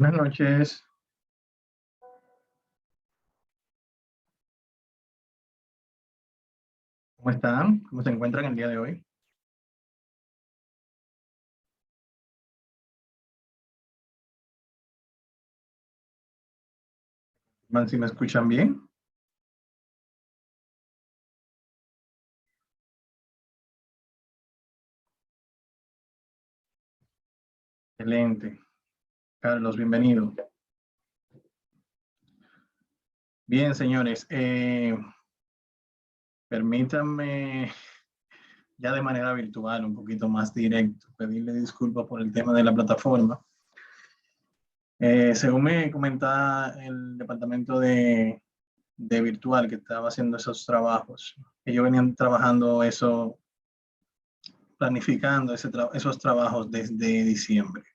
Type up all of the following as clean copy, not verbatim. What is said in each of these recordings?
Buenas noches. ¿Cómo están? ¿Cómo se encuentran el día de hoy? ¿Si me escuchan bien? Excelente. Carlos, bienvenido. Bien, señores. Permítanme ya de manera virtual, un poquito más directo, pedirle disculpas por el tema de la plataforma. Según me comentaba el departamento de virtual que estaba haciendo esos trabajos, ellos venían trabajando eso, planificando esos trabajos desde diciembre.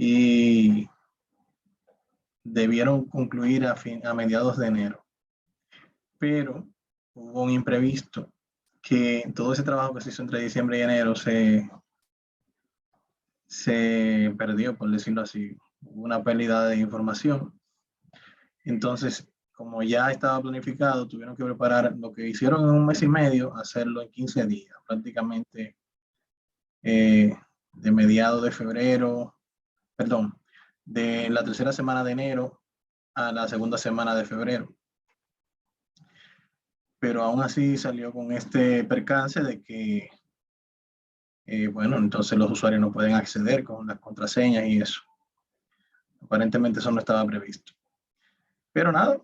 Y debieron concluir a mediados de enero. Pero hubo un imprevisto que todo ese trabajo que se hizo entre diciembre y enero se perdió, por decirlo así. Hubo una pérdida de información. Entonces, como ya estaba planificado, tuvieron que preparar lo que hicieron en un mes y medio, hacerlo en 15 días, prácticamente de mediados de febrero, perdón, de la tercera semana de enero a la segunda semana de febrero. Pero aún así salió con este percance de que, bueno, entonces los usuarios no pueden acceder con las contraseñas y eso. Aparentemente eso no estaba previsto. Pero nada,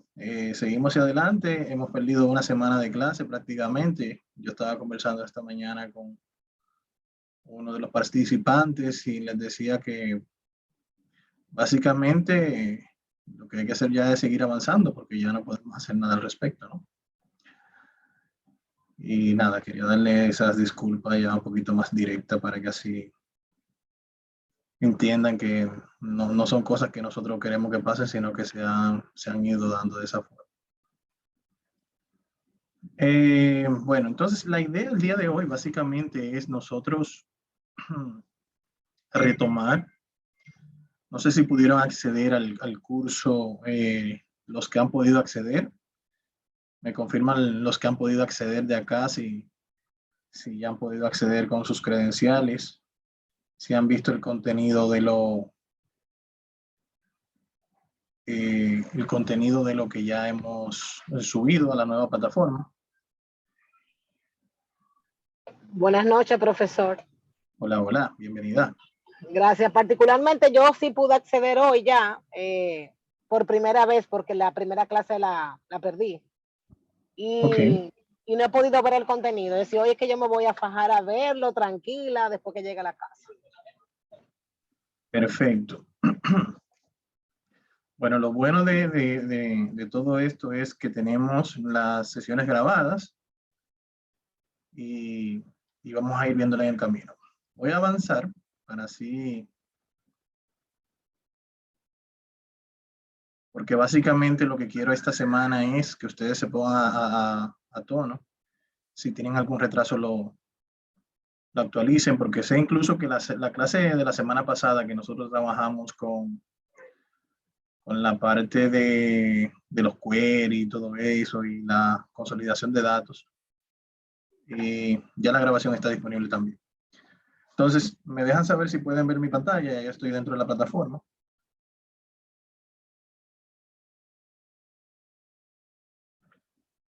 seguimos hacia adelante. Hemos perdido una semana de clase prácticamente. Yo estaba conversando esta mañana con uno de los participantes y les decía que básicamente lo que hay que hacer ya es seguir avanzando porque ya no podemos hacer nada al respecto, ¿no? Y nada, quería darle esas disculpas ya un poquito más directas para que así entiendan que no son cosas que nosotros queremos que pasen, sino que se han ido dando de esa forma. Bueno, entonces la idea del día de hoy básicamente es nosotros retomar, no sé si pudieron acceder al curso, los que han podido acceder, me confirman los que han podido acceder de acá, si ya han podido acceder con sus credenciales, si han visto el contenido de el contenido de lo que ya hemos subido a la nueva plataforma. Buenas noches, profesor. Hola, hola, bienvenida. Gracias. Particularmente yo sí pude acceder hoy ya, por primera vez, porque la primera clase la perdí. Y no he podido ver el contenido. Es decir, hoy es que yo me voy a fajar a verlo tranquila después que llegue a la casa. Perfecto. Bueno, lo bueno de todo esto es que tenemos las sesiones grabadas y vamos a ir viéndola en el camino. Voy a avanzar para así, porque básicamente lo que quiero esta semana es que ustedes se pongan a tono. Si tienen algún retraso lo actualicen, porque sé incluso que la clase de la semana pasada que nosotros trabajamos con la parte de los queries y todo eso y la consolidación de datos, ya la grabación está disponible también. Entonces, me dejan saber si pueden ver mi pantalla, ya estoy dentro de la plataforma.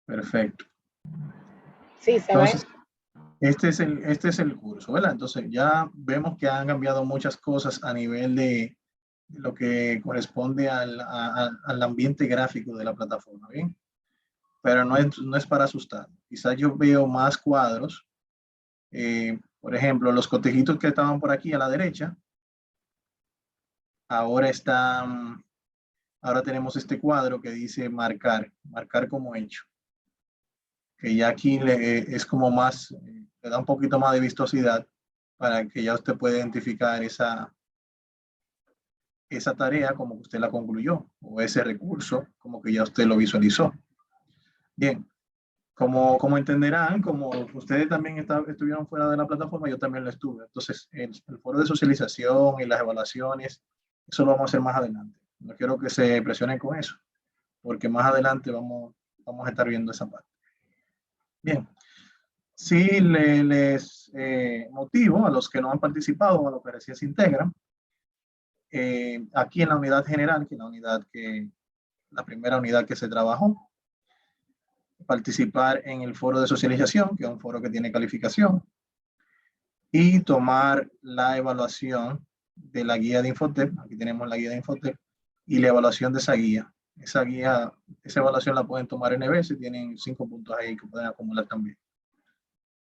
Perfecto. Sí, se Entonces, ve. este es el curso, ¿verdad? Entonces, ya vemos que han cambiado muchas cosas a nivel de lo que corresponde al ambiente gráfico de la plataforma, ¿bien? Pero no es para asustar. Quizás yo veo más cuadros. Por ejemplo, los cotejitos que estaban por aquí a la derecha, ahora tenemos este cuadro que dice marcar como hecho. Que ya aquí es como más, le da un poquito más de vistosidad para que ya usted pueda identificar esa tarea como que usted la concluyó, o ese recurso como que ya usted lo visualizó. Bien, como entenderán, como ustedes también estuvieron fuera de la plataforma, yo también lo estuve. Entonces, el foro de socialización y las evaluaciones Eso lo vamos a hacer más adelante. No quiero que se presionen con eso, porque más adelante vamos a estar viendo esa parte. Bien. Sí, les motivo a los que no han participado o a los que recién se integran, aquí en la unidad general, que es la primera unidad que se trabajó, participar en el foro de socialización, que es un foro que tiene calificación, y tomar la evaluación de la guía de Infotep. Aquí tenemos la guía de Infotep y la evaluación de esa guía. Esa evaluación la pueden tomar en EBS, tienen 5 puntos ahí que pueden acumular también.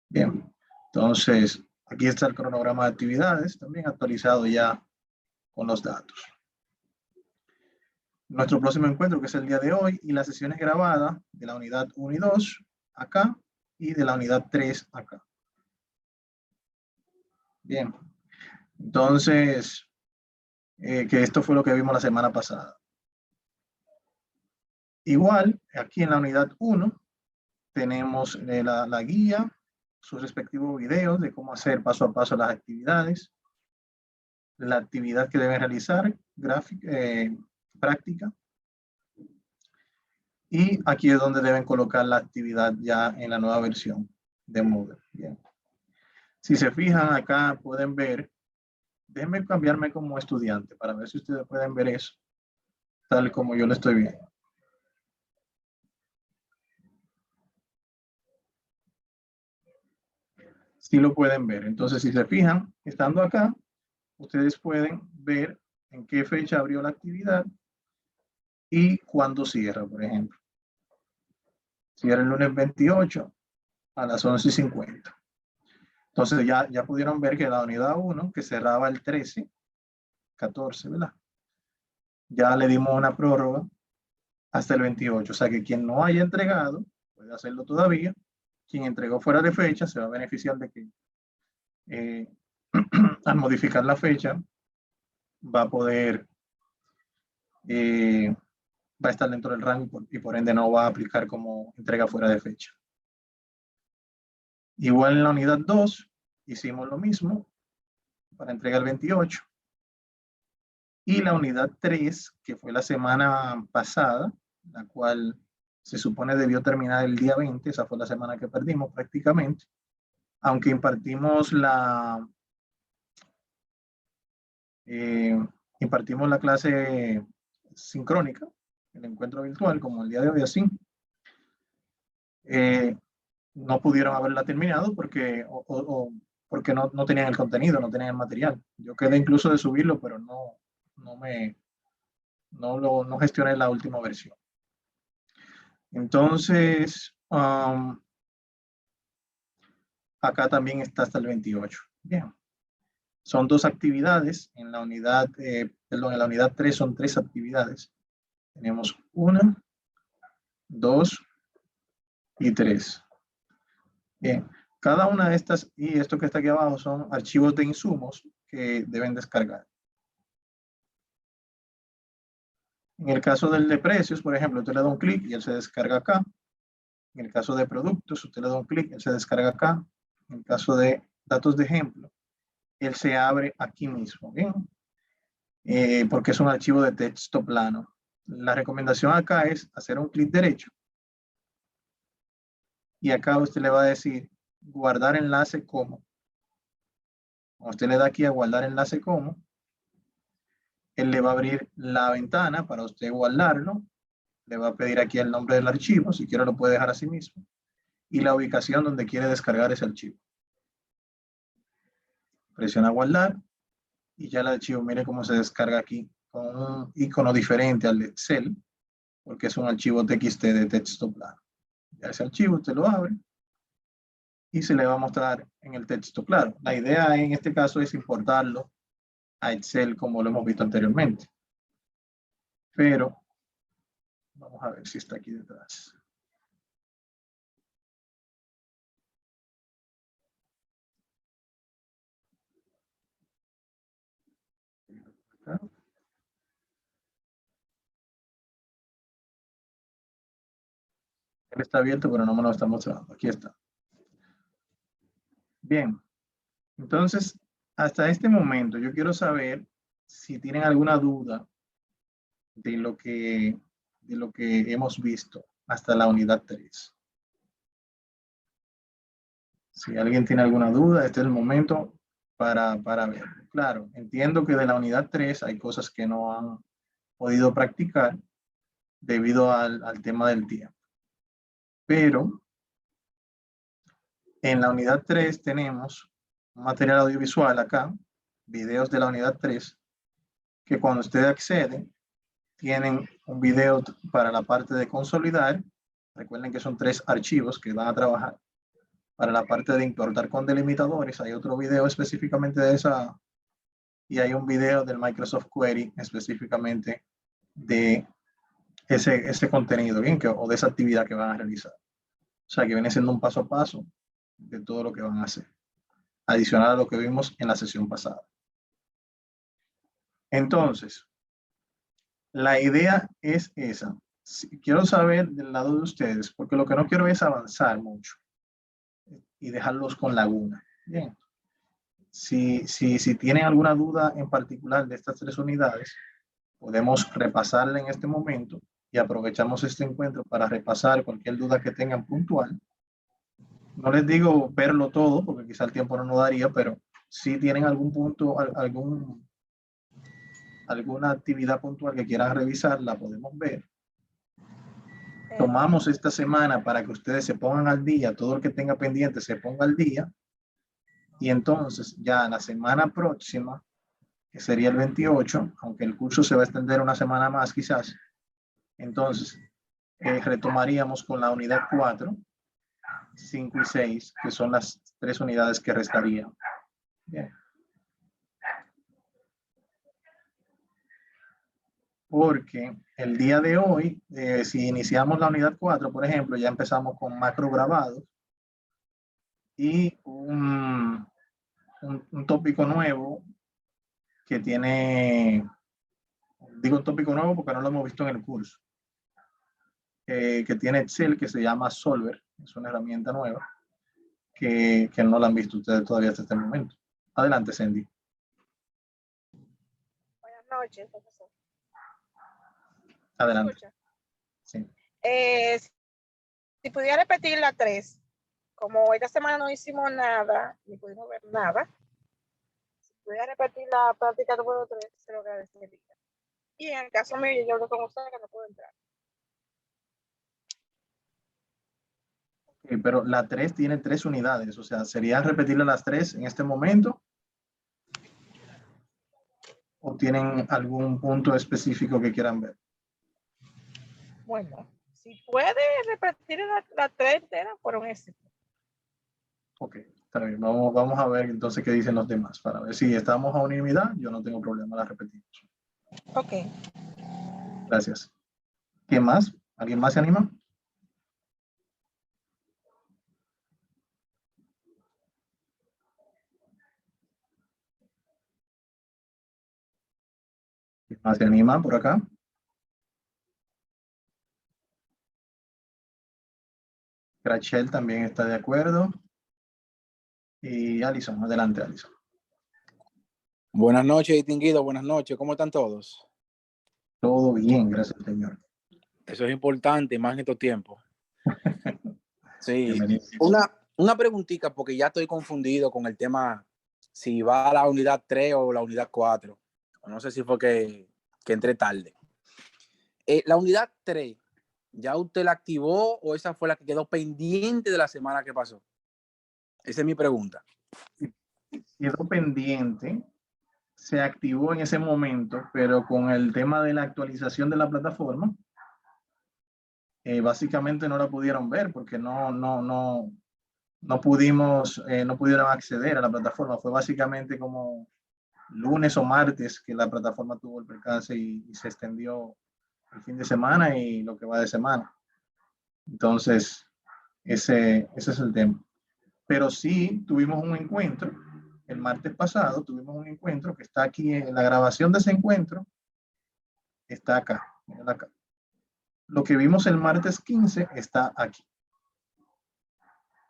Bien, entonces aquí está el cronograma de actividades, también actualizado ya con los datos. Nuestro próximo encuentro, que es el día de hoy, y las sesiones grabadas de la unidad 1 y 2 acá, y de la unidad 3 acá. Bien, entonces, que esto fue lo que vimos la semana pasada. Igual, aquí en la unidad 1, tenemos la guía, sus respectivos videos de cómo hacer paso a paso las actividades, la actividad que deben realizar, práctica. Y aquí es donde deben colocar la actividad ya en la nueva versión de Moodle. Bien. Si se fijan acá, pueden ver, déjenme cambiarme como estudiante para ver si ustedes pueden ver eso, tal como yo lo estoy viendo. Sí lo pueden ver. Entonces, si se fijan, estando acá, ustedes pueden ver en qué fecha abrió la actividad y cuándo cierra, por ejemplo. Cierra el lunes 28 a las 11:50. Entonces ya pudieron ver que la unidad 1, que cerraba el 14, ¿verdad? Ya le dimos una prórroga hasta el 28. O sea que quien no haya entregado puede hacerlo todavía. Quien entregó fuera de fecha se va a beneficiar de que al modificar la fecha va a poder, va a estar dentro del rango y por ende no va a aplicar como entrega fuera de fecha. Igual en la unidad 2 hicimos lo mismo para entrega el 28. Y la unidad 3, que fue la semana pasada, la cual se supone debió terminar el día 20, esa fue la semana que perdimos prácticamente, aunque impartimos la clase sincrónica, el encuentro virtual, como el día de hoy así. No pudieron haberla terminado porque, porque no tenían el contenido, no tenían el material. Yo quedé incluso de subirlo, pero no gestioné la última versión. Entonces, acá también está hasta el 28. Bien. Son 2 actividades. En la unidad, en la unidad 3 son 3 actividades. Tenemos 1, 2 y 3. Bien. Cada una de estas, y esto que está aquí abajo, son archivos de insumos que deben descargar. En el caso del de precios, por ejemplo, usted le da un clic y él se descarga acá. En el caso de productos, usted le da un clic, él se descarga acá. En el caso de datos de ejemplo, él se abre aquí mismo, ¿bien? Porque es un archivo de texto plano. La recomendación acá es hacer un clic derecho. Y acá usted le va a decir guardar enlace como. Cuando usted le da aquí a guardar enlace como, él le va a abrir la ventana para usted guardarlo. Le va a pedir aquí el nombre del archivo, si quiere lo puede dejar así mismo. Y la ubicación donde quiere descargar ese archivo. Presiona guardar y ya el archivo, mire cómo se descarga aquí con un icono diferente al de Excel, porque es un archivo TXT de texto plano. Ya ese archivo usted lo abre y se le va a mostrar en el texto claro. La idea en este caso es importarlo a Excel como lo hemos visto anteriormente. Pero vamos a ver si está aquí detrás. Él está abierto, pero no me lo está mostrando. Aquí está. Bien. Entonces, hasta este momento yo quiero saber si tienen alguna duda de lo que hemos visto hasta la unidad 3. Si alguien tiene alguna duda, este es el momento para ver. Claro, entiendo que de la unidad 3 hay cosas que no han podido practicar debido al tema del tiempo. Pero en la unidad 3 tenemos un material audiovisual acá, videos de la unidad 3, que cuando usted accede, tienen un video para la parte de consolidar. Recuerden que son 3 archivos que van a trabajar. Para la parte de importar con delimitadores, hay otro video específicamente de esa, y hay un video del Microsoft Query específicamente de ese contenido, bien, o de esa actividad que van a realizar. O sea, que viene siendo un paso a paso de todo lo que van a hacer, adicional a lo que vimos en la sesión pasada. Entonces, la idea es esa. Quiero saber del lado de ustedes, porque lo que no quiero es avanzar mucho y dejarlos con laguna. Bien. Si tienen alguna duda en particular de estas 3 unidades, podemos repasarla en este momento y aprovechamos este encuentro para repasar cualquier duda que tengan puntual. No les digo verlo todo, porque quizá el tiempo no nos daría, pero si tienen algún punto, alguna actividad puntual que quieran revisar, la podemos ver. Tomamos esta semana para que ustedes se pongan al día, todo el que tenga pendiente se ponga al día, y entonces ya la semana próxima, que sería el 28, aunque el curso se va a extender una semana más quizás, entonces retomaríamos con la unidad 4, 5 y 6, que son las 3 unidades que restarían. Bien. Porque el día de hoy, si iniciamos la unidad 4, por ejemplo, ya empezamos con macro grabados y un tópico nuevo que tiene, digo un tópico nuevo porque no lo hemos visto en el curso, que tiene Excel, que se llama Solver, es una herramienta nueva que no la han visto ustedes todavía hasta este momento. Adelante, Cindy. Buenas noches, profesor. Adelante. Sí. Si pudiera repetir la 3, como esta semana no hicimos nada, ni pudimos ver nada, si pudiera repetir la práctica número 3, se lo agradecería. Y en el caso mío, yo hablo con usted que no puedo entrar. Okay, pero la 3 tiene 3 unidades, o sea, ¿sería repetirle las 3 en este momento? ¿O tienen algún punto específico que quieran ver? Bueno, si puede repetir la 3 entera, por un éxito. Ok, está bien. Vamos a ver entonces qué dicen los demás. Para ver si estamos a unanimidad, yo no tengo problema, la repetimos. Ok. Gracias. ¿Quién más? ¿Alguien más se anima? ¿Quién más se anima por acá? Rachel también está de acuerdo. Y Alison, adelante, Alison. Buenas noches, distinguido. Buenas noches. ¿Cómo están todos? Todo bien, gracias, señor. Eso es importante, más en estos tiempos. Sí. Bienvenido. Una preguntita, porque ya estoy confundido con el tema, si va a la unidad 3 o la unidad 4. No sé si fue que entré tarde. La unidad 3, ¿ya usted la activó o esa fue la que quedó pendiente de la semana que pasó? Esa es mi pregunta. Quedó pendiente, se activó en ese momento, pero con el tema de la actualización de la plataforma, básicamente no la pudieron ver porque no pudieron acceder a la plataforma. Fue básicamente como lunes o martes que la plataforma tuvo el percance y se extendió el fin de semana y lo que va de semana. Entonces, ese es el tema. Pero sí tuvimos un encuentro, el martes pasado tuvimos un encuentro que está aquí, en la grabación de ese encuentro, está acá, acá. Lo que vimos el martes 15 está aquí,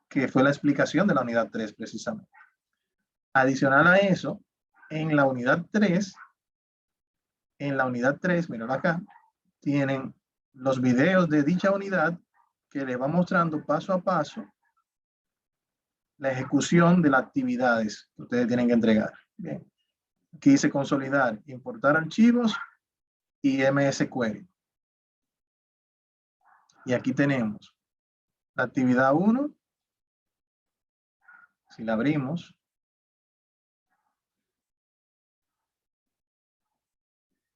que fue la explicación de la unidad 3 precisamente. Adicional a eso, en la unidad 3 en la unidad 3, miren acá, tienen los videos de dicha unidad que les va mostrando paso a paso la ejecución de las actividades que ustedes tienen que entregar. Bien. Aquí dice consolidar, importar archivos y MS Query. Y aquí tenemos la actividad 1. Si la abrimos,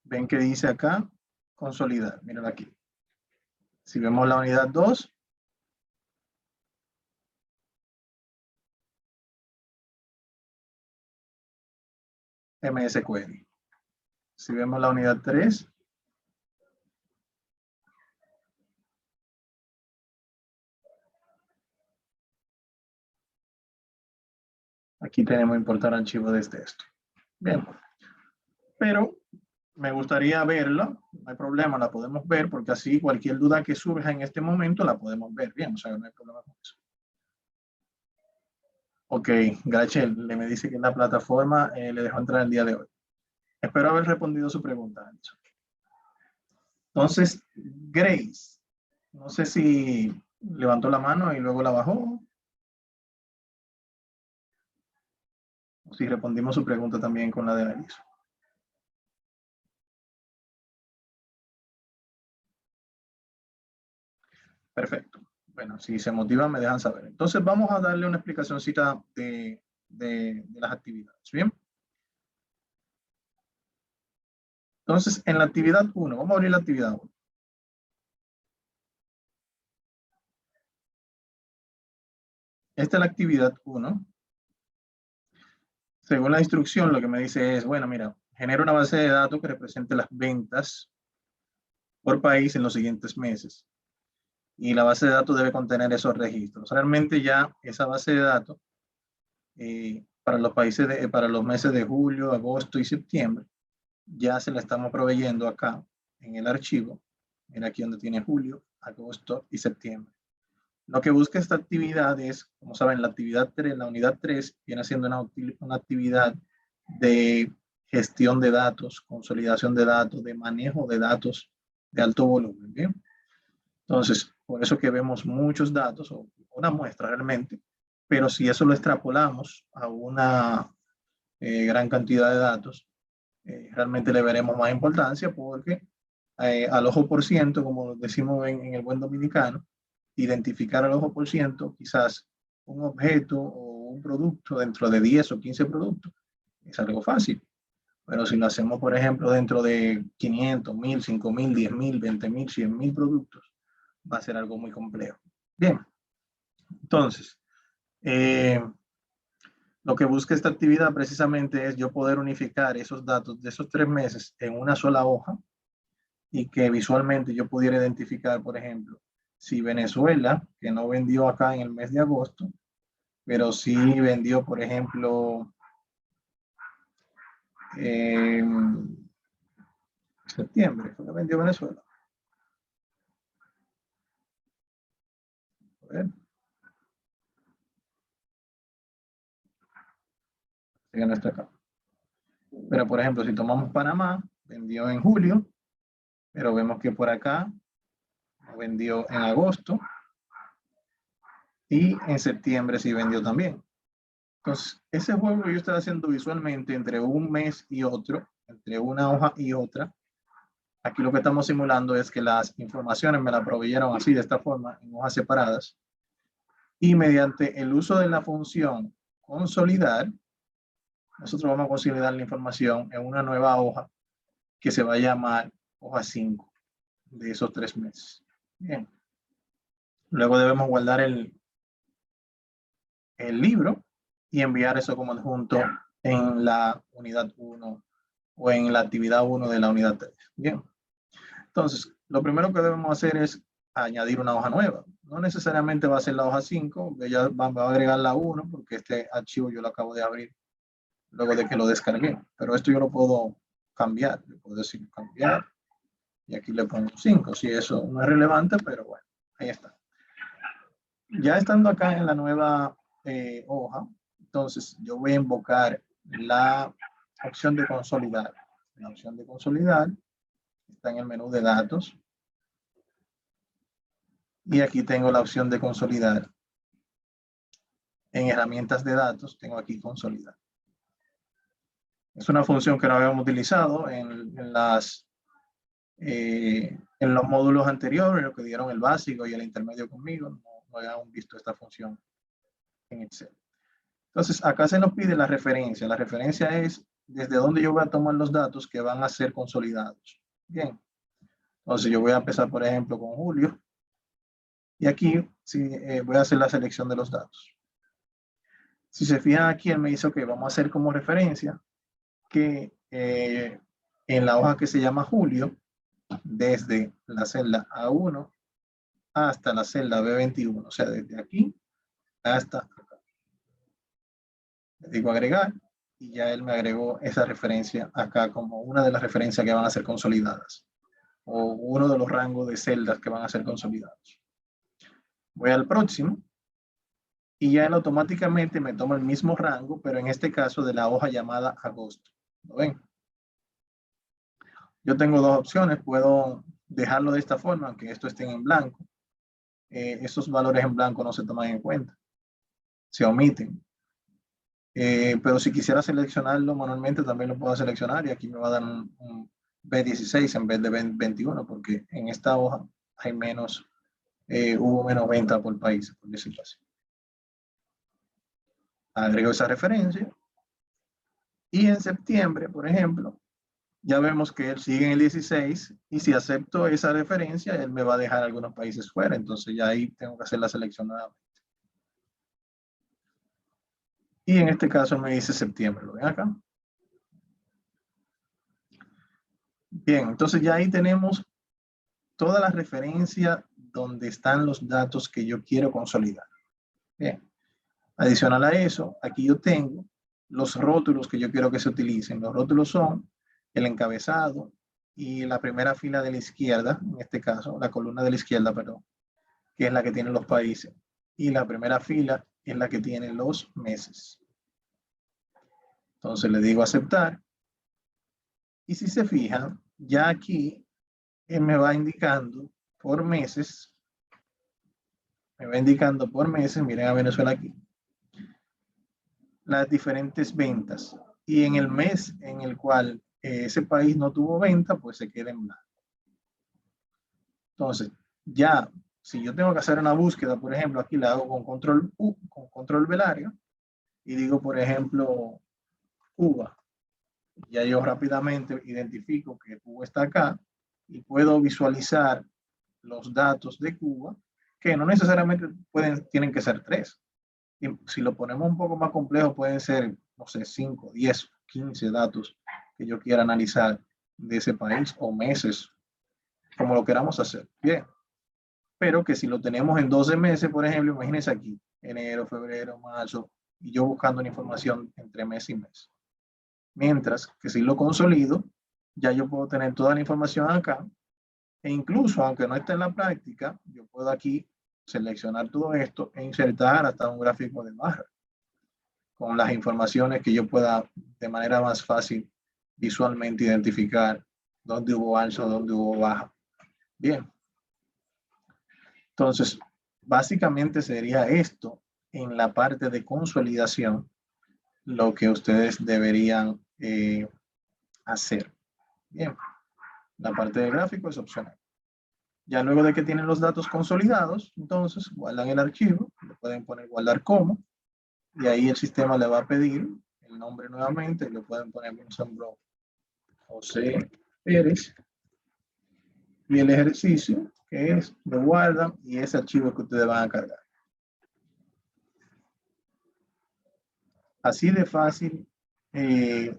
ven que dice acá consolidar. Miren aquí. Si vemos la unidad 2, MS Query. Si vemos la unidad 3, aquí tenemos importar archivo desde esto. Bien. Pero me gustaría verla, no hay problema, la podemos ver, porque así cualquier duda que surja en este momento la podemos ver bien, o sea, no hay problema con eso. Ok, Gachel le me dice que la plataforma le dejó entrar el día de hoy. Espero haber respondido su pregunta. Entonces, Grace, no sé si levantó la mano y luego la bajó. O si respondimos su pregunta también con la de Alice. Perfecto. Bueno, si se motivan, me dejan saber. Entonces, vamos a darle una explicacióncita de las actividades. ¿Bien? Entonces, en la actividad 1, vamos a abrir la actividad 1. Esta es la actividad 1. Según la instrucción, lo que me dice es, bueno, mira, genera una base de datos que represente las ventas por país en los siguientes meses. Y la base de datos debe contener esos registros. Realmente ya esa base de datos para los países para los meses de julio, agosto y septiembre ya se la estamos proveyendo acá en el archivo. Mira aquí donde tiene julio, agosto y septiembre. Lo que busca esta actividad es, como saben, la actividad 3, la unidad 3 viene siendo una actividad de gestión de datos, consolidación de datos, de manejo de datos de alto volumen. ¿Bien? Entonces, por eso que vemos muchos datos, o una muestra realmente, pero si eso lo extrapolamos a una gran cantidad de datos, realmente le veremos más importancia porque al ojo por ciento, como decimos en el buen dominicano, identificar al ojo por ciento quizás un objeto o un producto dentro de 10 o 15 productos es algo fácil. Pero si lo hacemos, por ejemplo, dentro de 500, 1000, 5000, 10.000, 20.000, 100.000 productos, va a ser algo muy complejo. Bien, entonces, lo que busca esta actividad precisamente es yo poder unificar esos datos de esos 3 meses en una sola hoja y que visualmente yo pudiera identificar, por ejemplo, si Venezuela, que no vendió acá en el mes de agosto, pero sí vendió, por ejemplo, septiembre, ¿fue que vendió Venezuela? A ver. Ya no está acá. Pero, por ejemplo, si tomamos Panamá, vendió en julio, pero vemos que por acá vendió en agosto y en septiembre sí vendió también. Entonces, ese juego que yo estoy haciendo visualmente entre un mes y otro, entre una hoja y otra, aquí lo que estamos simulando es que las informaciones me las proveyeron así, de esta forma, en hojas separadas, y mediante el uso de la función consolidar, nosotros vamos a consolidar la información en una nueva hoja que se va a llamar hoja 5 de esos 3 meses. Bien. Luego debemos guardar el libro y enviar eso como adjunto en la unidad 1 o en la actividad 1 de la unidad 3. Bien. Entonces, lo primero que debemos hacer es añadir una hoja nueva. No necesariamente va a ser la hoja 5, ya va a agregar la 1 porque este archivo yo lo acabo de abrir luego de que lo descargué. Pero esto yo lo puedo cambiar. Le puedo decir cambiar y aquí le pongo 5. Si eso no es relevante, pero bueno, ahí está. Ya estando acá en la nueva hoja, entonces yo voy a invocar la opción de consolidar. la opción de consolidar, está en el menú de datos. Y aquí tengo la opción de consolidar. En herramientas de datos tengo aquí consolidar. Es una función que no habíamos utilizado en los módulos anteriores, los que dieron el básico y el intermedio conmigo. No habíamos visto esta función en Excel. Entonces, acá se nos pide la referencia. La referencia es desde dónde yo voy a tomar los datos que van a ser consolidados. Bien. Entonces, yo voy a empezar, por ejemplo, con Julio. Y aquí sí, voy a hacer la selección de los datos. Si se fijan aquí, él me dice que vamos a hacer como referencia que en la hoja que se llama Julio, desde la celda A1 hasta la celda B21, o sea, desde aquí hasta acá. Le digo agregar y ya él me agregó esa referencia acá como una de las referencias que van a ser consolidadas o uno de los rangos de celdas que van a ser consolidados. Voy al próximo y ya él automáticamente me toma el mismo rango, pero en este caso de la hoja llamada agosto. ¿Lo ven? Yo tengo dos opciones. Puedo dejarlo de esta forma, aunque esto esté en blanco. Esos valores en blanco no se toman en cuenta. Se omiten. Pero si quisiera seleccionarlo manualmente, también lo puedo seleccionar. Y aquí me va a dar un B16 en vez de B21, porque en esta hoja hay menos, hubo menos venta por país, por decirlo así. Agrego esa referencia. Y en septiembre, por ejemplo, ya vemos que él sigue en el 16 y si acepto esa referencia, él me va a dejar algunos países fuera. Entonces ya ahí tengo que hacer la selección nuevamente. Y en este caso me dice septiembre. ¿Lo ven acá? Bien, entonces ya ahí tenemos toda la referencia donde están los datos que yo quiero consolidar. Bien. Adicional a eso, aquí yo tengo los rótulos que yo quiero que se utilicen. Los rótulos son el encabezado y la primera fila de la izquierda, en este caso, la columna de la izquierda, perdón, que es la que tiene los países. Y la primera fila es la que tiene los meses. Entonces le digo aceptar. Y si se fijan, ya aquí me va indicando por meses. Me va indicando por meses, miren a Venezuela aquí, las diferentes ventas. Y en el mes en el cual ese país no tuvo venta, pues se queda en blanco. Entonces, ya, si yo tengo que hacer una búsqueda, por ejemplo, aquí la hago con control U, con control velario, y digo, por ejemplo, Cuba. Ya yo rápidamente identifico que Cuba está acá y puedo visualizar los datos de Cuba, que no necesariamente tienen que ser 3. Y si lo ponemos un poco más complejo, pueden ser, no sé, 5, 10, 15 datos que yo quiera analizar de ese país o meses, como lo queramos hacer. Bien. Pero que si lo tenemos en 12 meses, por ejemplo, imagínense aquí, enero, febrero, marzo, y yo buscando una información entre mes y mes. Mientras que si lo consolido, ya yo puedo tener toda la información acá, e incluso, aunque no esté en la práctica, yo puedo aquí seleccionar todo esto e insertar hasta un gráfico de barra con las informaciones que yo pueda de manera más fácil visualmente identificar dónde hubo alza, dónde hubo baja. Bien. Entonces, básicamente sería esto en la parte de consolidación lo que ustedes deberían hacer. Bien. La parte de gráfico es opcional. Ya luego de que tienen los datos consolidados, entonces guardan el archivo, le pueden poner guardar como, y ahí el sistema le va a pedir el nombre nuevamente, le pueden poner, por ejemplo, José Pérez, y el ejercicio, que es, lo guardan, y ese archivo que ustedes van a cargar. Así de fácil es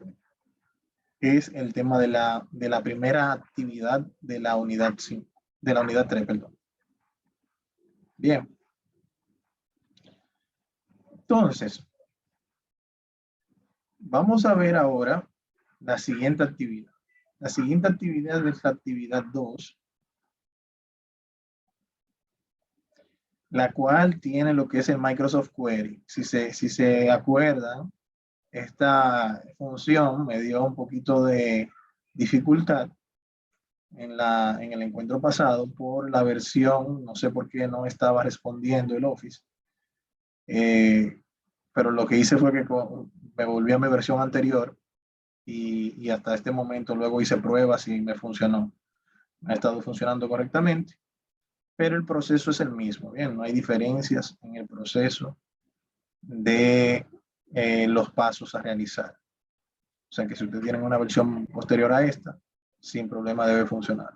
el tema de la primera actividad de la unidad 5. De la unidad 3, perdón. Bien. Entonces, vamos a ver ahora la siguiente actividad. La siguiente actividad es la actividad 2, la cual tiene lo que es el Microsoft Query. Si se acuerdan, esta función me dio un poquito de dificultad en el encuentro pasado por la versión, no sé por qué no estaba respondiendo el Office, pero lo que hice fue que me volví a mi versión anterior y hasta este momento luego hice pruebas y me funcionó. Ha estado funcionando correctamente, pero el proceso es el mismo, bien, no hay diferencias en el proceso de los pasos a realizar. O sea que si ustedes tienen una versión posterior a esta, sin problema debe funcionar.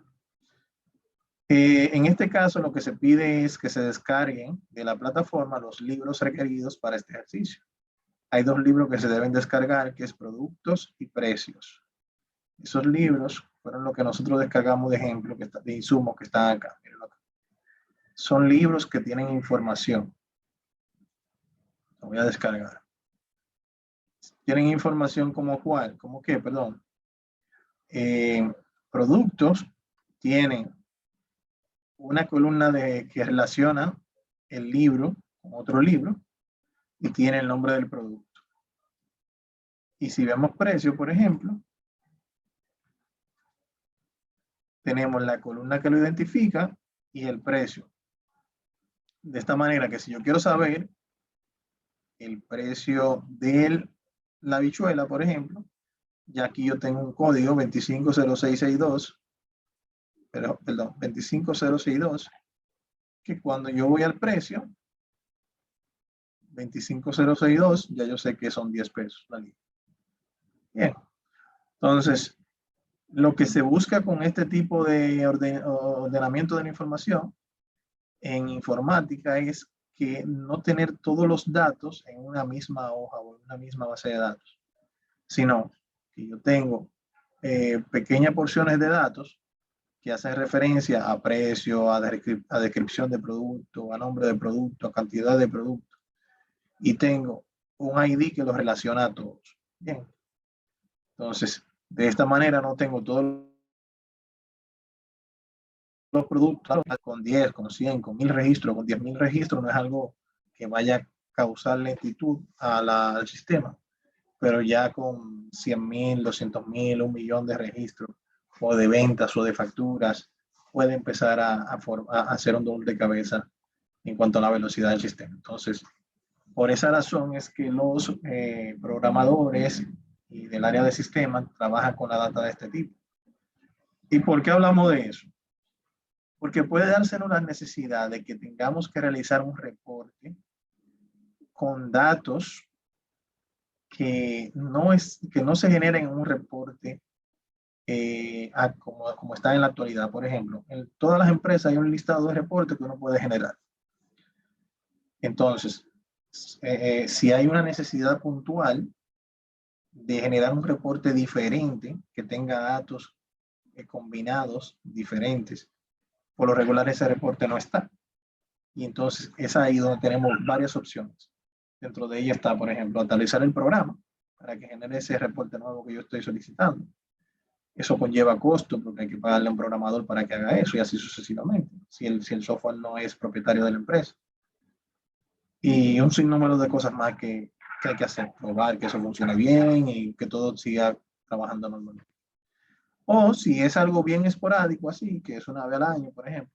En este caso, lo que se pide es que se descarguen de la plataforma los libros requeridos para este ejercicio. Hay 2 libros que se deben descargar, que es Productos y Precios. Esos libros fueron lo que nosotros descargamos de ejemplo, de insumos que están acá. Acá. Son libros que tienen información. Lo voy a descargar. Tienen información como cuál, como qué, perdón. Productos tienen una columna que relaciona el libro con otro libro y tiene el nombre del producto. Y si vemos precio, por ejemplo, tenemos la columna que lo identifica y el precio. De esta manera que si yo quiero saber el precio de la habichuela, por ejemplo, ya aquí yo tengo un código 250662, perdón, 25062, que cuando yo voy al precio, 25062, ya yo sé que son 10 pesos la libra. Bien, entonces, lo que se busca con este tipo de ordenamiento de la información en informática es que no tener todos los datos en una misma hoja o en una misma base de datos, sino que yo tengo pequeñas porciones de datos que hacen referencia a precio, a descripción de producto, a nombre de producto, a cantidad de producto, y tengo un ID que los relaciona a todos. Bien. Entonces, de esta manera no tengo todos los productos con 10, con 100, con 1000 registros, con 10.000 registros, no es algo que vaya a causar lentitud al sistema, pero ya con 100.000, 200.000, 1.000.000 de registros o de ventas o de facturas, puede empezar a hacer un dolor de cabeza en cuanto a la velocidad del sistema. Entonces, por esa razón es que los programadores y del área de sistemas trabajan con la data de este tipo. ¿Y por qué hablamos de eso? Porque puede darse la necesidad de que tengamos que realizar un reporte con datos que no se generen en un reporte como está en la actualidad. Por ejemplo, en todas las empresas hay un listado de reportes que uno puede generar. Entonces, si hay una necesidad puntual de generar un reporte diferente que tenga datos combinados diferentes, por lo regular ese reporte no está. Y entonces es ahí donde tenemos varias opciones. Dentro de ella está, por ejemplo, actualizar el programa para que genere ese reporte nuevo que yo estoy solicitando. Eso conlleva costo porque hay que pagarle a un programador para que haga eso y así sucesivamente, si el software no es propietario de la empresa. Y un sinnúmero de cosas más que hay que hacer, probar que eso funcione bien y que todo siga trabajando normalmente. O si es algo bien esporádico así, que es una vez al año, por ejemplo,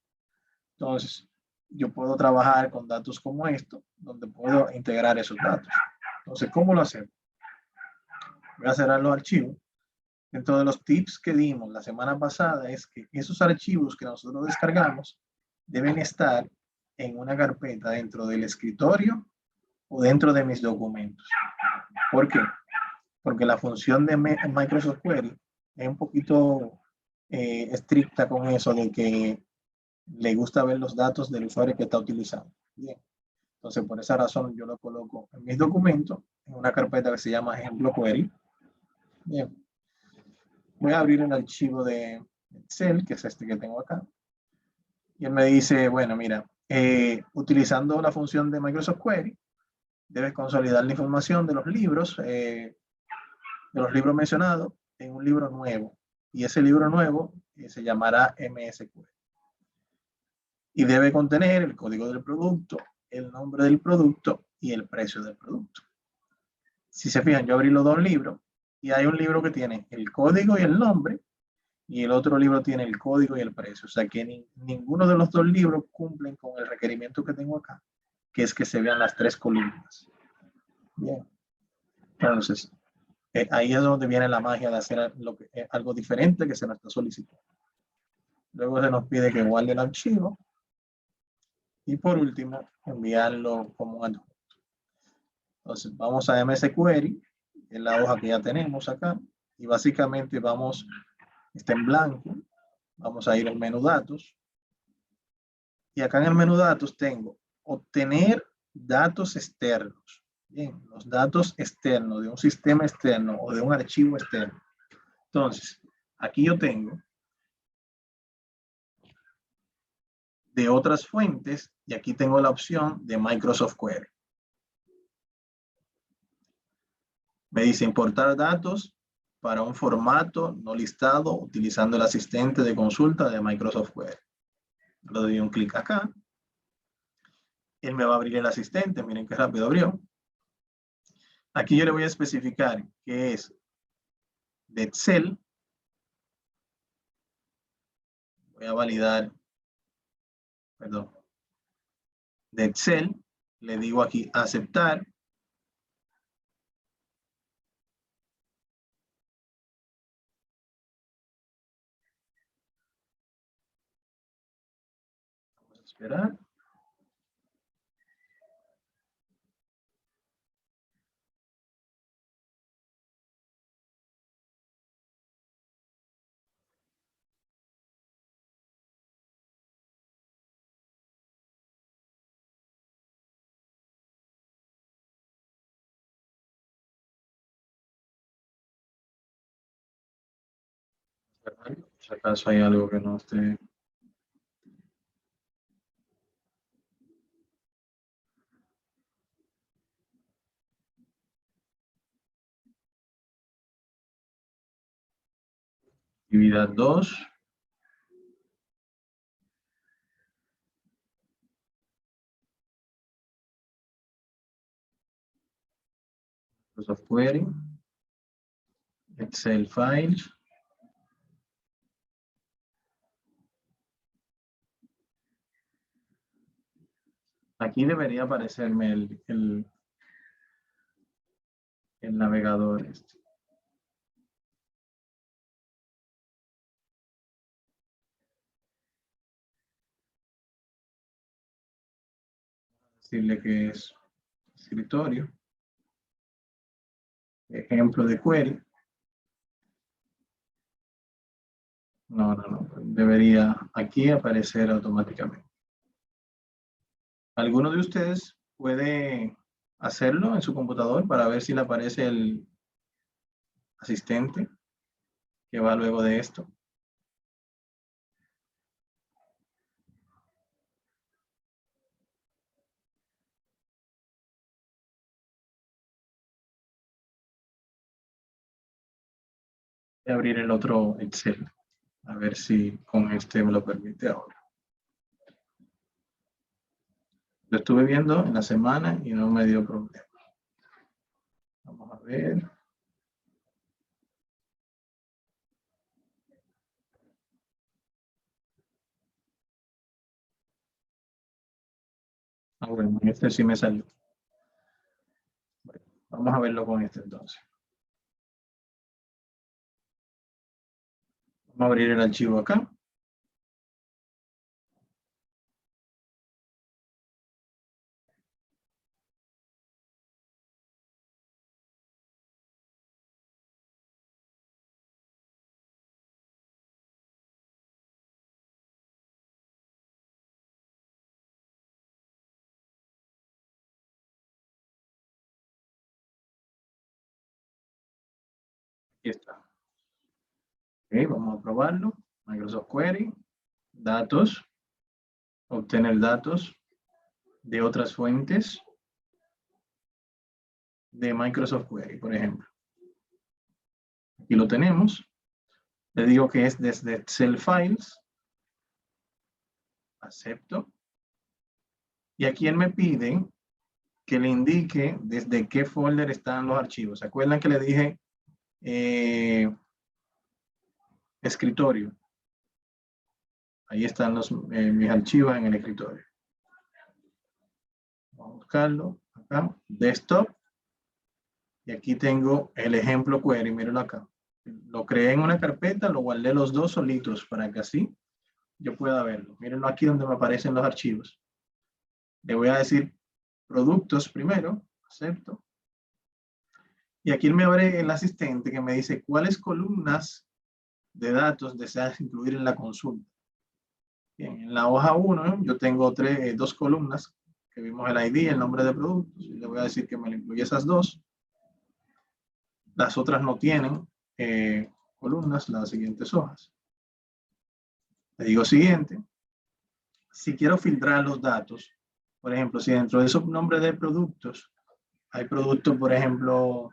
entonces yo puedo trabajar con datos como esto, donde puedo integrar esos datos. Entonces, ¿cómo lo hacemos? Voy a cerrar los archivos. Dentro de los tips que dimos la semana pasada es que esos archivos que nosotros descargamos deben estar en una carpeta dentro del escritorio o dentro de mis documentos. ¿Por qué? Porque la función de Microsoft Query es un poquito estricta con eso de que le gusta ver los datos del usuario que está utilizando. Bien. Entonces, por esa razón, yo lo coloco en mis documentos, en una carpeta que se llama ejemplo query. Bien. Voy a abrir un archivo de Excel, que es este que tengo acá. Y él me dice, bueno, mira, utilizando la función de Microsoft Query, debes consolidar la información de los libros mencionados en un libro nuevo. Y ese libro nuevo se llamará MSQL. Y debe contener el código del producto, el nombre del producto y el precio del producto. Si se fijan, yo abrí los dos libros y hay un libro que tiene el código y el nombre y el otro libro tiene el código y el precio. O sea que ninguno de los dos libros cumplen con el requerimiento que tengo acá, que es que se vean las 3 columnas. Bien. Entonces, ahí es donde viene la magia de hacer algo diferente que se nos está solicitando. Luego se nos pide que guarde el archivo. Y por último, enviarlo como un adjunto. Entonces, vamos a MS Query, en la hoja que ya tenemos acá. Y básicamente está en blanco. Vamos a ir al menú datos. Y acá en el menú datos tengo obtener datos externos. Bien, los datos externos de un sistema externo o de un archivo externo. Entonces, aquí yo tengo de otras fuentes y aquí tengo la opción de Microsoft Query. Me dice importar datos para un formato no listado utilizando el asistente de consulta de Microsoft Query. Le doy un clic acá. Él me va a abrir el asistente. Miren qué rápido abrió. Aquí yo le voy a especificar que es de Excel. Voy a validar, perdón, de Excel. Le digo aquí aceptar. Vamos a esperar. Si acaso hay algo que no esté. Actividad 2. Microsoft Query. Excel Files. Aquí debería aparecerme el navegador este. Decirle que es escritorio. Ejemplo de query. No. Debería aquí aparecer automáticamente. ¿Alguno de ustedes puede hacerlo en su computador para ver si le aparece el asistente que va luego de esto? Voy a abrir el otro Excel. A ver si con este me lo permite ahora. Lo estuve viendo en la semana y no me dio problema. Vamos a ver. Bueno, este sí me salió. Bueno, vamos a verlo con este entonces. Vamos a abrir el archivo acá. Aquí está. Ok, vamos a probarlo. Microsoft Query, datos, obtener datos de otras fuentes de Microsoft Query, por ejemplo. Aquí lo tenemos. Le digo que es desde Excel Files. Acepto. Y aquí él me pide que le indique desde qué folder están los archivos. ¿Se acuerdan que le dije escritorio. Ahí están mis archivos en el escritorio. Vamos a buscarlo acá, desktop. Y aquí tengo el ejemplo query, mírenlo acá. Lo creé en una carpeta, lo guardé los dos solitos para que así yo pueda verlo. Mírenlo aquí donde me aparecen los archivos. Le voy a decir productos primero, acepto. Y aquí me abre el asistente que me dice cuáles columnas de datos deseas incluir en la consulta. Bien, en la hoja 1 yo tengo dos columnas que vimos el ID, el nombre de productos. Y le voy a decir que me lo incluye esas dos. Las otras no tienen columnas, las siguientes hojas. Le digo siguiente. Si quiero filtrar los datos, por ejemplo, si dentro de esos nombres de productos hay productos, por ejemplo,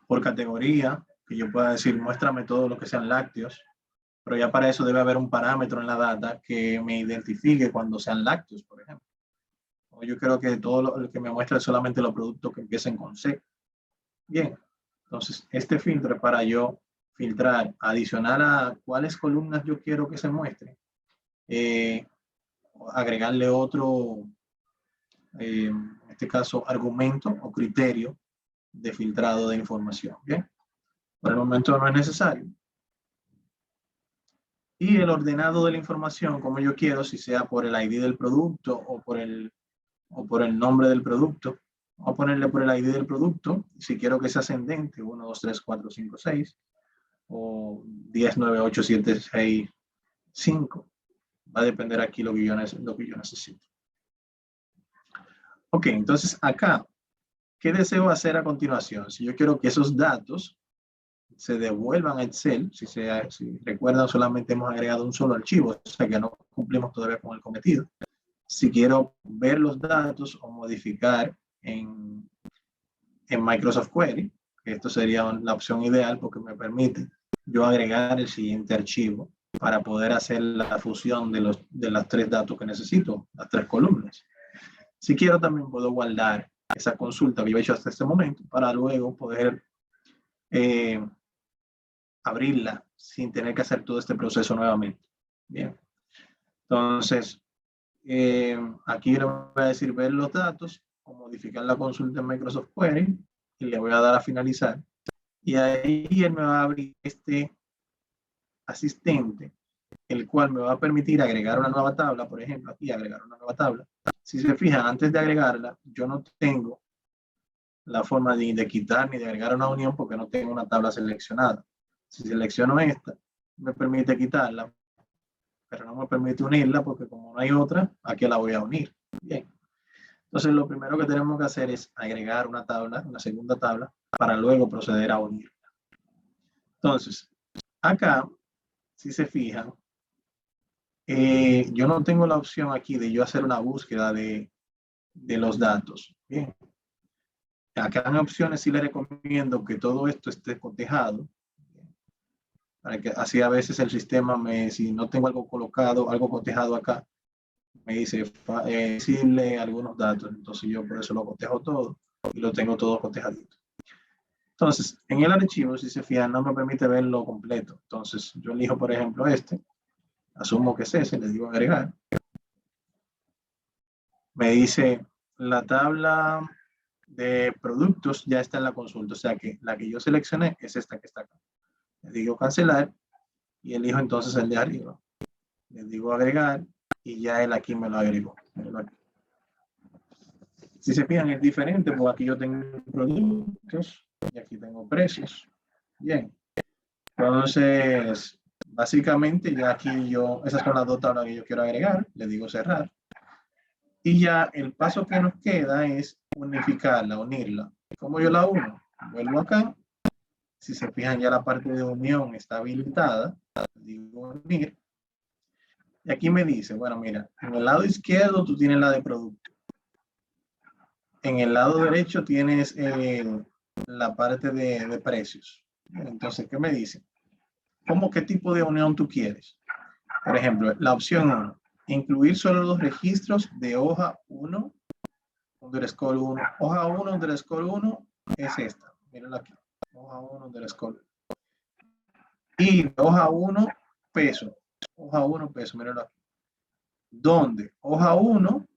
por categoría, que yo pueda decir, muéstrame todos los que sean lácteos, pero ya para eso debe haber un parámetro en la data que me identifique cuando sean lácteos, por ejemplo. O yo creo que todo lo que me muestra solamente los productos que empiecen con C. Bien, entonces este filtro es para yo filtrar, adicional a cuáles columnas yo quiero que se muestre, agregarle otro, en este caso, argumento o criterio de filtrado de información. Bien, por el momento no es necesario. Y el ordenado de la información, como yo quiero, si sea por el ID del producto o por el nombre del producto. Voy a ponerle por el ID del producto, si quiero que sea ascendente, 1, 2, 3, 4, 5, 6, o 10, 9, 8, 7, 6, 5. Va a depender aquí lo que yo necesito. Ok, entonces acá, ¿qué deseo hacer a continuación? Si yo quiero que esos datos se devuelvan a Excel, si recuerdan, solamente hemos agregado un solo archivo, o sea que no cumplimos todavía con el cometido. Si quiero ver los datos o modificar en Microsoft Query, que esto sería la opción ideal porque me permite yo agregar el siguiente archivo para poder hacer la fusión de los tres datos que necesito, las tres columnas. Si quiero, también puedo guardar esa consulta que yo he hecho hasta este momento para luego poder abrirla sin tener que hacer todo este proceso nuevamente. Bien, entonces aquí le voy a decir ver los datos o modificar la consulta en Microsoft Query y le voy a dar a finalizar. Y ahí él me va a abrir este asistente, el cual me va a permitir agregar una nueva tabla, por ejemplo, aquí agregar una nueva tabla. Si se fijan, antes de agregarla, yo no tengo la forma de quitar ni de agregar una unión porque no tengo una tabla seleccionada. Si selecciono esta, me permite quitarla, pero no me permite unirla porque como no hay otra, aquí la voy a unir. Bien. Entonces, lo primero que tenemos que hacer es agregar una tabla, una segunda tabla, para luego proceder a unirla. Entonces, acá, si se fijan, yo no tengo la opción aquí de yo hacer una búsqueda de los datos. Bien. Acá en opciones sí le recomiendo que todo esto esté cotejado. Para que así a veces el sistema, si no tengo algo colocado, algo cotejado acá, me dice decirle algunos datos. Entonces yo por eso lo cotejo todo y lo tengo todo cotejadito. Entonces, en el archivo, si se fijan, no me permite verlo completo. Entonces, yo elijo, por ejemplo, este. Asumo que es ese, le digo agregar. Me dice, la tabla de productos ya está en la consulta. O sea que la que yo seleccioné es esta que está acá. Le digo cancelar y elijo entonces el de arriba. Le digo agregar y ya él aquí me lo agregó. Si se fijan, es diferente, porque aquí yo tengo productos y aquí tengo precios. Bien. Entonces, básicamente ya aquí esas son las dos tablas que yo quiero agregar. Le digo cerrar. Y ya el paso que nos queda es unificarla, unirla. ¿Cómo yo la uno? Vuelvo acá. Si se fijan, ya la parte de unión está habilitada. Digo unir. Y aquí me dice, bueno, mira, en el lado izquierdo tú tienes la de producto. En el lado derecho tienes la parte de precios. Entonces, ¿qué me dice? ¿Qué tipo de unión tú quieres? Por ejemplo, la opción 1, incluir solo los registros de hoja 1, _1. Hoja 1, _1 es esta. Mírenla aquí. Hoja 1, underscore. Y hoja 1, peso. Hoja 1, peso, mírenlo aquí. Donde hoja 1,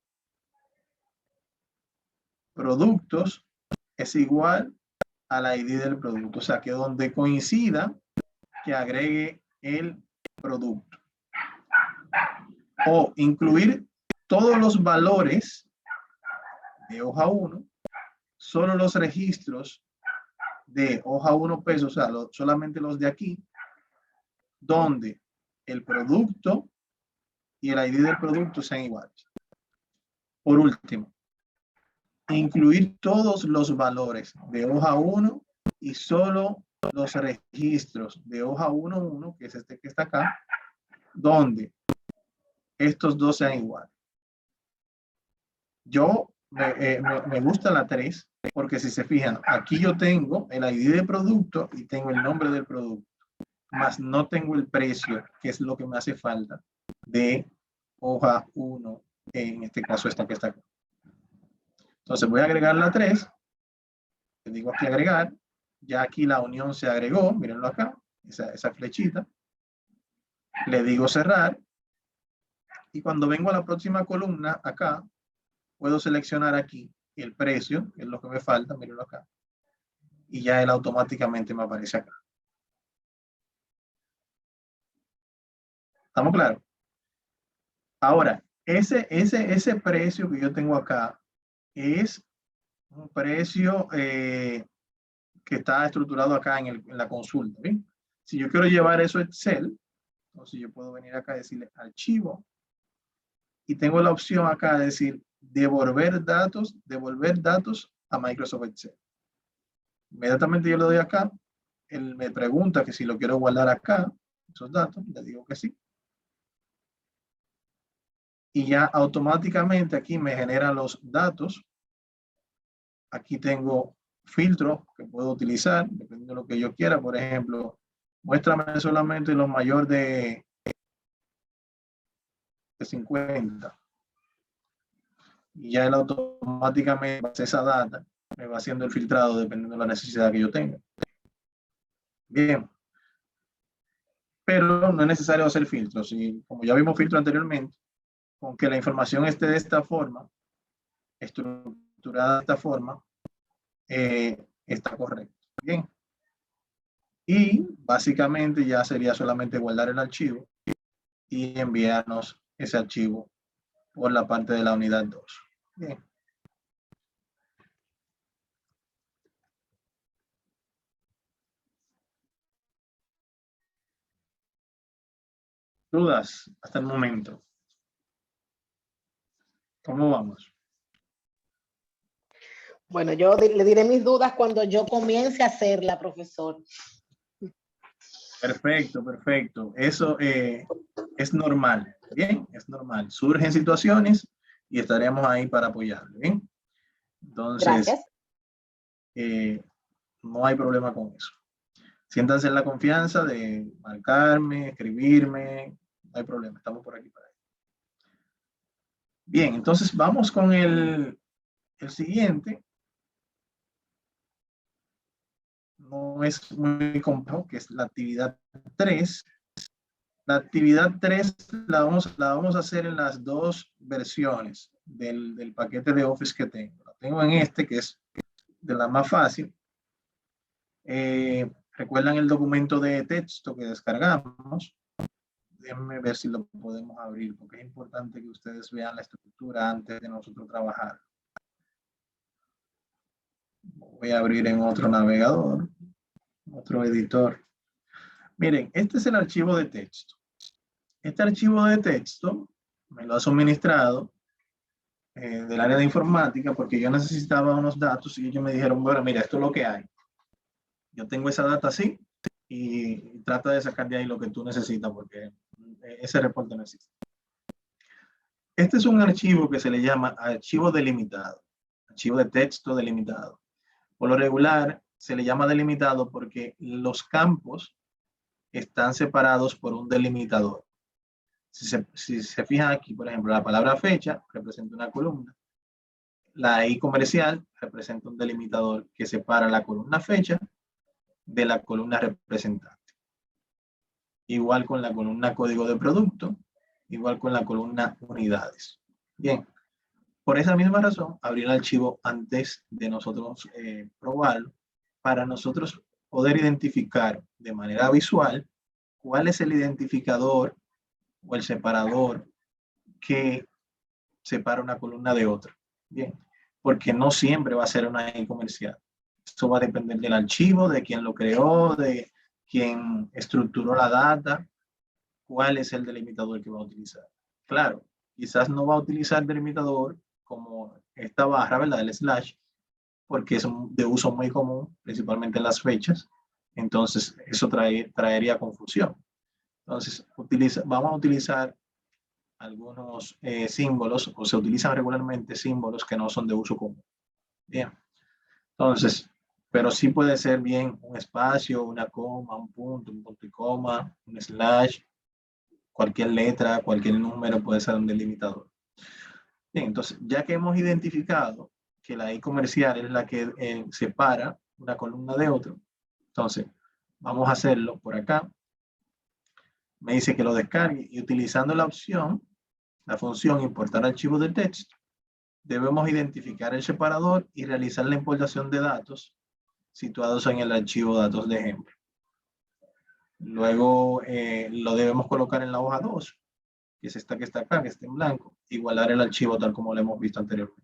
productos, es igual al ID del producto. O sea, que donde coincida, que agregue el producto. O incluir todos los valores de hoja 1, solo los registros de hoja 1 peso, o sea, solamente los de aquí, donde el producto y el ID del producto sean iguales. Por último, incluir todos los valores de hoja 1 y solo los registros de hoja 1.1, que es este que está acá, donde estos dos sean iguales. Yo me gusta la 3 porque si se fijan, aquí yo tengo el ID del producto y tengo el nombre del producto, más no tengo el precio, que es lo que me hace falta de hoja 1, en este caso esta que está acá. Entonces voy a agregar la 3, le digo aquí agregar, ya aquí la unión se agregó, mírenlo acá, esa flechita, le digo cerrar, y cuando vengo a la próxima columna, acá, puedo seleccionar aquí el precio, que es lo que me falta, mírenlo acá, y ya él automáticamente me aparece acá. ¿Estamos claros? Ahora, ese precio que yo tengo acá es un precio que está estructurado acá en la consulta. ¿Bien? Si yo quiero llevar eso a Excel, entonces yo puedo venir acá y decirle archivo, y tengo la opción acá de decir devolver datos a Microsoft Excel. Inmediatamente yo le doy acá, él me pregunta que si lo quiero guardar acá, esos datos, le digo que sí. Y ya automáticamente aquí me genera los datos. Aquí tengo filtros que puedo utilizar, dependiendo de lo que yo quiera. Por ejemplo, muéstrame solamente los mayores de 50. Y ya él automáticamente, base esa data, me va haciendo el filtrado dependiendo de la necesidad que yo tenga. Bien. Pero no es necesario hacer filtros. Y como ya vimos filtro anteriormente, con que la información esté de esta forma, estructurada de esta forma, está correcto. Bien. Y básicamente ya sería solamente guardar el archivo y enviarnos ese archivo por la parte de la unidad 2. Bien. ¿Dudas hasta el momento? ¿Cómo vamos? Bueno, yo le diré mis dudas cuando yo comience a hacerla, profesor. Perfecto, perfecto. Eso es normal. Bien, es normal. Surgen situaciones y estaremos ahí para apoyarle. Bien. Entonces, no hay problema con eso. Siéntanse en la confianza de marcarme, escribirme. No hay problema, estamos por aquí para eso. Bien, entonces vamos con el siguiente. No es muy complejo, que es la actividad 3. La actividad 3 la vamos a hacer en las dos versiones del paquete de Office que tengo. La tengo en este, que es de la más fácil. ¿Recuerdan el documento de texto que descargamos? Déjenme ver si lo podemos abrir, porque es importante que ustedes vean la estructura antes de nosotros trabajar. Voy a abrir en otro navegador, otro editor. Miren, este es el archivo de texto. Este archivo de texto me lo ha suministrado del área de informática porque yo necesitaba unos datos y ellos me dijeron, bueno, mira, esto es lo que hay. Yo tengo esa data así y trata de sacar de ahí lo que tú necesitas porque ese reporte no existe. Este es un archivo que se le llama archivo delimitado, archivo de texto delimitado. Por lo regular se le llama delimitado porque los campos están separados por un delimitador. Si se fijan aquí, por ejemplo, la palabra fecha representa una columna. La I comercial representa un delimitador que separa la columna fecha de la columna representante. Igual con la columna código de producto, igual con la columna unidades. Bien, por esa misma razón, abrir el archivo antes de nosotros probarlo, para nosotros poder identificar de manera visual cuál es el identificador o el separador que separa una columna de otra. Bien, porque no siempre va a ser una I comercial. Esto va a depender del archivo, de quién lo creó, de quién estructuró la data, cuál es el delimitador que va a utilizar. Claro, quizás no va a utilizar delimitador como esta barra, ¿verdad? El slash, porque es de uso muy común, principalmente en las fechas. Entonces, eso traería confusión. Entonces, vamos a utilizar algunos símbolos, o se utilizan regularmente símbolos que no son de uso común. Bien. Entonces, pero sí puede ser bien un espacio, una coma, un punto y coma, un slash, cualquier letra, cualquier número puede ser un delimitador. Bien, entonces, ya que hemos identificado que la I comercial es la que separa una columna de otra, entonces, vamos a hacerlo por acá. Me dice que lo descargue y utilizando la opción, la función importar archivos de texto, debemos identificar el separador y realizar la importación de datos situados en el archivo datos de ejemplo. Luego lo debemos colocar en la hoja 2, que es esta que está acá, que está en blanco, igualar el archivo tal como lo hemos visto anteriormente.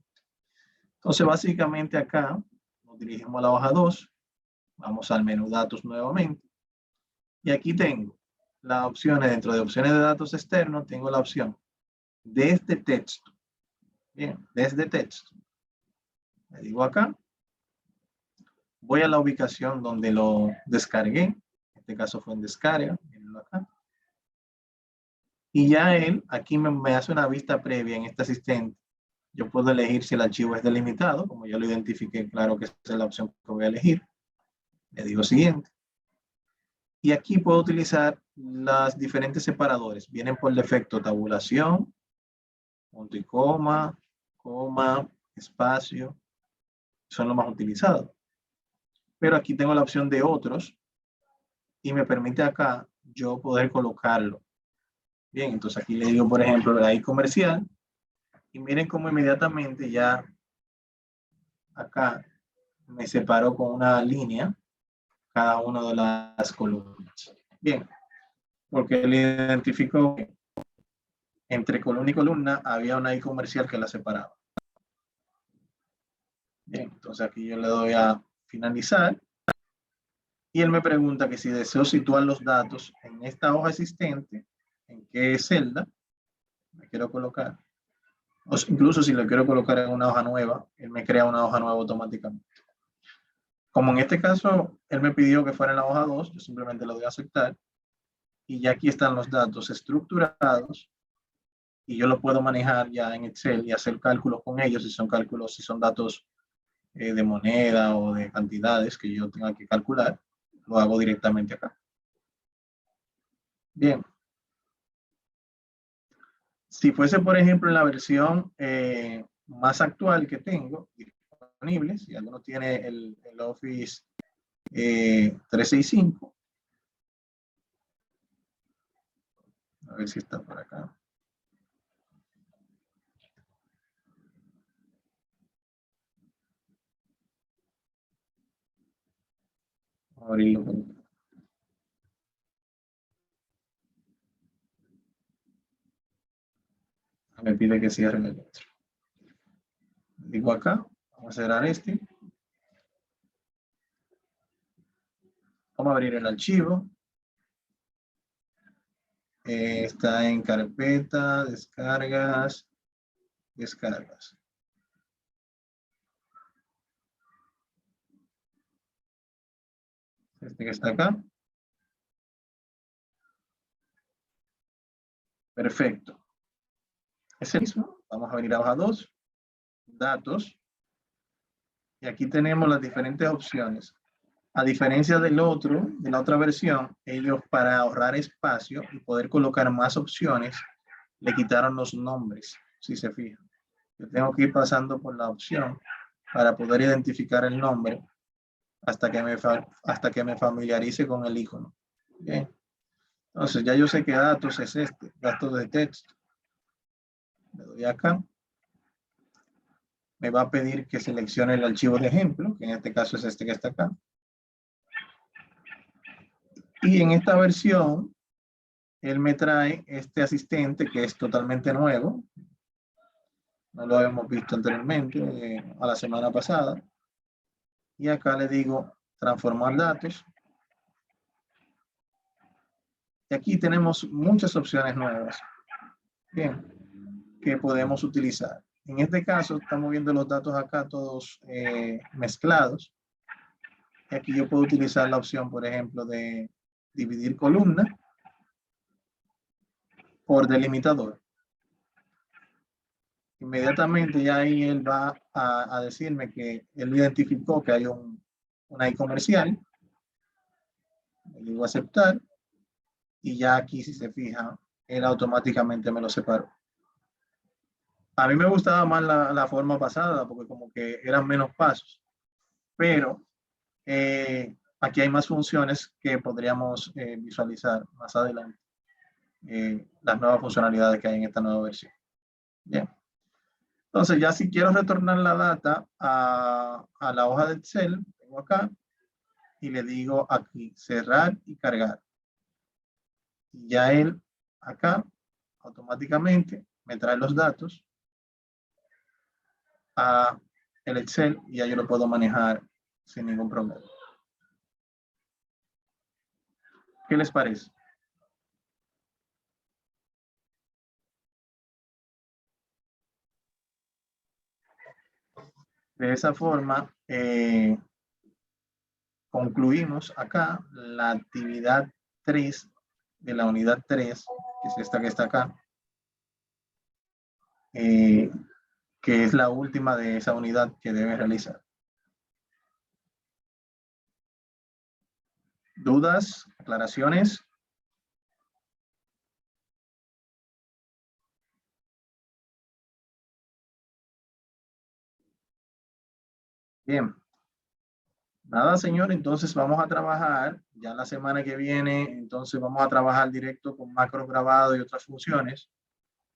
Entonces, básicamente acá nos dirigimos a la hoja 2, vamos al menú datos nuevamente, y aquí tengo las opciones, dentro de opciones de datos externos, tengo la opción desde texto. Bien, desde texto. Le digo acá, voy a la ubicación donde lo descargué, en este caso fue en descarga, mírenlo acá. Y ya él, aquí me hace una vista previa en este asistente. Yo puedo elegir si el archivo es delimitado, como ya lo identifiqué, claro que esa es la opción que voy a elegir. Le digo siguiente. Y aquí puedo utilizar los diferentes separadores. Vienen por defecto tabulación, punto y coma, espacio. Son los más utilizados. Pero aquí tengo la opción de otros y me permite acá yo poder colocarlo. Bien, entonces aquí le digo, por ejemplo, la I comercial y miren cómo inmediatamente ya acá me separó con una línea cada una de las columnas. Bien, porque él identificó que entre columna y columna había una I comercial que la separaba. Bien, entonces aquí yo le doy a finalizar y él me pregunta que si deseo situar los datos en esta hoja existente, en qué celda me quiero colocar. O incluso si le quiero colocar en una hoja nueva, él me crea una hoja nueva automáticamente. Como en este caso, él me pidió que fuera en la hoja 2, yo simplemente lo doy a aceptar. Y ya aquí están los datos estructurados. Y yo lo puedo manejar ya en Excel y hacer cálculos con ellos, si son cálculos, si son datos de moneda o de cantidades que yo tenga que calcular, lo hago directamente acá. Bien. Si fuese, por ejemplo, en la versión más actual que tengo disponible, si alguno tiene el Office 365, a ver si está por acá. Vamos a abrirlo. Me pide que cierre el otro. Digo acá, vamos a cerrar este. Vamos a abrir el archivo. Está en carpeta, descargas. Este que está acá. Perfecto. Es el mismo. Vamos a venir a hoja 2. Datos. Y aquí tenemos las diferentes opciones. A diferencia del otro, de la otra versión, ellos para ahorrar espacio y poder colocar más opciones, le quitaron los nombres, si se fijan. Yo tengo que ir pasando por la opción para poder identificar el nombre hasta que me familiarice con el icono. Bien. Entonces ya yo sé qué datos es este, datos de texto. Le doy acá. Me va a pedir que seleccione el archivo de ejemplo, que en este caso es este que está acá. Y en esta versión, él me trae este asistente que es totalmente nuevo. No lo habíamos visto anteriormente, a la semana pasada. Y acá le digo transformar datos. Y aquí tenemos muchas opciones nuevas. Bien, que podemos utilizar. En este caso, estamos viendo los datos acá todos mezclados. Y aquí yo puedo utilizar la opción, por ejemplo, de dividir columna por delimitador. Inmediatamente ya ahí él va a decirme que él identificó que hay una comercial. Le digo aceptar. Y ya aquí, si se fija, él automáticamente me lo separó. A mí me gustaba más la forma pasada porque como que eran menos pasos. Pero aquí hay más funciones que podríamos visualizar más adelante. Las nuevas funcionalidades que hay en esta nueva versión. Bien. Entonces ya si quiero retornar la data a la hoja de Excel, vengo acá y le digo aquí cerrar y cargar. Y ya él acá automáticamente me trae los datos a el Excel y ya yo lo puedo manejar sin ningún problema. ¿Qué les parece? De esa forma, concluimos acá la actividad 3 de la unidad 3, que es esta que está acá, que es la última de esa unidad que debe realizar. ¿Dudas? ¿Aclaraciones? Bien. Nada, señor, entonces vamos a trabajar, ya la semana que viene, entonces vamos a trabajar directo con macros grabados y otras funciones.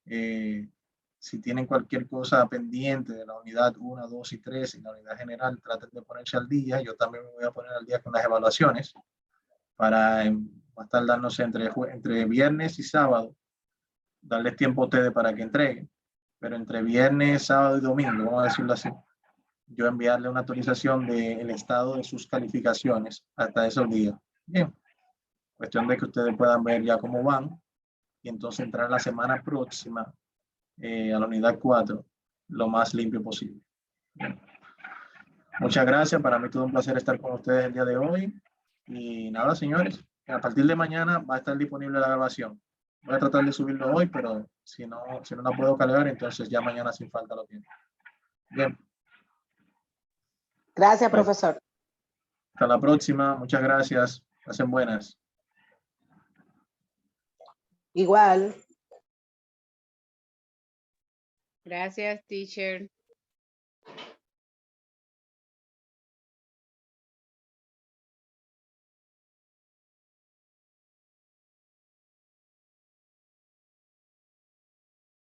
Si tienen cualquier cosa pendiente de la unidad 1, 2 y 3 y la unidad general, traten de ponerse al día. Yo también me voy a poner al día con las evaluaciones para más tardarnos entre viernes y sábado, darles tiempo a ustedes para que entreguen, pero entre viernes, sábado y domingo, vamos a decirlo así, yo enviarle una actualización del estado de sus calificaciones hasta esos días. Bien, cuestión de que ustedes puedan ver ya cómo van y entonces entrar la semana próxima a la unidad 4 lo más limpio posible. Bien. Muchas gracias, para mí todo un placer estar con ustedes el día de hoy y nada, señores, a partir de mañana va a estar disponible la grabación. Voy a tratar de subirlo hoy, pero si no la puedo cargar, entonces ya mañana sin falta lo tiene. Bien. Gracias, profesor. Hasta la próxima. Muchas gracias. Pasen buenas. Igual. Gracias, teacher.